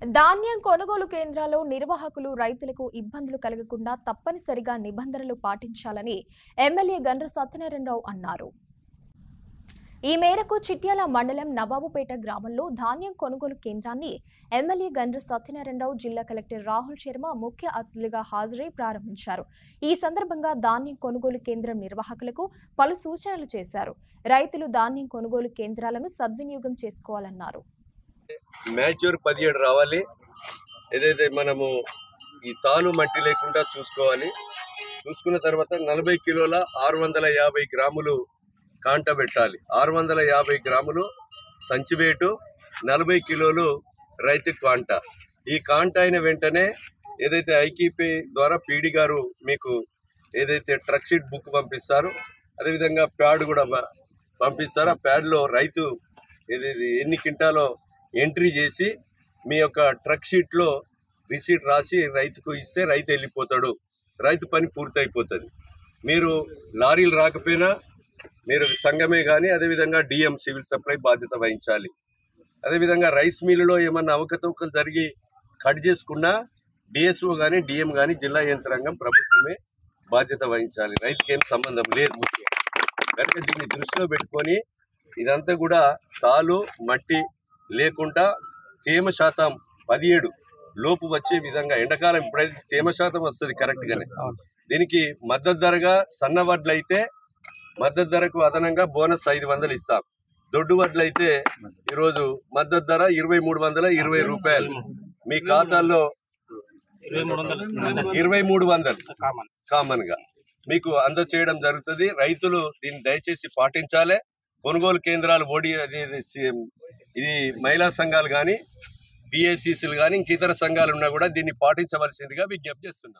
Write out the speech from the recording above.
ధాన్యం కొనుగోలు కేంద్రాల్లో నిర్వాహకులు రైతులకు ఇబ్బందులు కలగకుండా తప్పనిసరిగా నిబంధనలు పాటించాలని ఎమ్మెల్యే గండ్ర సత్యనారాయణరావు అన్నారు. ఈ మేరకు చిట్యాల మండలం నవాబుపేట గ్రామంలో ధాన్యం కొనుగోలు కేంద్రాన్ని ఎమ్మెల్యే గండ్ర సత్యనారాయణరావు, జిల్లా కలెక్టర్ రాహుల్ శర్మ ముఖ్య అతిథులుగా హాజరై ప్రారంభించారు. ఈ సందర్భంగా ధాన్యం కొనుగోలు కేంద్రం నిర్వాహకులకు పలు సూచనలు చేశారు. రైతులు ధాన్యం కొనుగోలు కేంద్రాలను సద్వినియోగం చేసుకోవాలన్నారు. మ్యాచ్యూర్ 17 రావాలి. ఏదైతే మనము ఈ తాలు మట్టి లేకుండా చూసుకోవాలి. చూసుకున్న తర్వాత 40 కిలోల 650 గ్రాములు కాంట పెట్టాలి. 650 గ్రాములు సంచి వేటు, 40 కిలోలు రైతు కాంట. ఈ కాంట అయిన వెంటనే ఏదైతే ఐకీపీ ద్వారా పీడి గారు మీకు ఏదైతే ట్రక్ షీట్ బుక్ పంపిస్తారో, అదేవిధంగా ప్యాడ్ కూడా పంపిస్తారు. ఆ ప్యాడ్లో రైతు ఏదైతే ఎన్ని కింటాలో ఎంట్రీ చేసి మీ యొక్క ట్రక్ షీట్లో రిసీట్ రాసి రైతుకు ఇస్తే రైతు వెళ్ళిపోతాడు. రైతు పని పూర్తయిపోతుంది. మీరు లారీలు రాకపోయినా మీరు సంఘమే కానీ అదేవిధంగా డిఎం సివిల్ సప్లై బాధ్యత వహించాలి. అదేవిధంగా రైస్ మిల్లులో ఏమన్నా అవకతవకలు జరిగి కట్ చేసుకున్నా డిఎస్ఓ కానీ డిఎం కానీ జిల్లా యంత్రాంగం ప్రభుత్వమే బాధ్యత వహించాలి. రైతుకి ఏం సంబంధం లేదు. కనుక దీన్ని దృష్టిలో పెట్టుకొని ఇదంతా కూడా తాలు మట్టి లేకుండా తేమ శాతం 17 లోపు వచ్చే విధంగా ఎండాకాలం ఇప్పుడైతే తేమ శాతం వస్తుంది కరెక్ట్గానే. దీనికి మద్దతు ధరగా సన్న వడ్లు అయితే మద్దతు ధరకు అదనంగా బోనస్ 500 ఇస్తాం. దొడ్డు వడ్లు అయితే ఈరోజు మద్దతు ధర 2320 రూపాయలు మీ ఖాతాల్లో 2300 కామన్ గా మీకు అందచేయడం జరుగుతుంది. రైతులు దీన్ని దయచేసి పాటించాలి. కొనుగోలు కేంద్రాలు ఇది మహిళా సంఘాలు కానీ, పిఏసీసీలు కానీ ఇంక ఇతర సంఘాలు ఉన్నా కూడా దీన్ని పాటించవలసిందిగా విజ్ఞప్తి చేస్తున్నాం.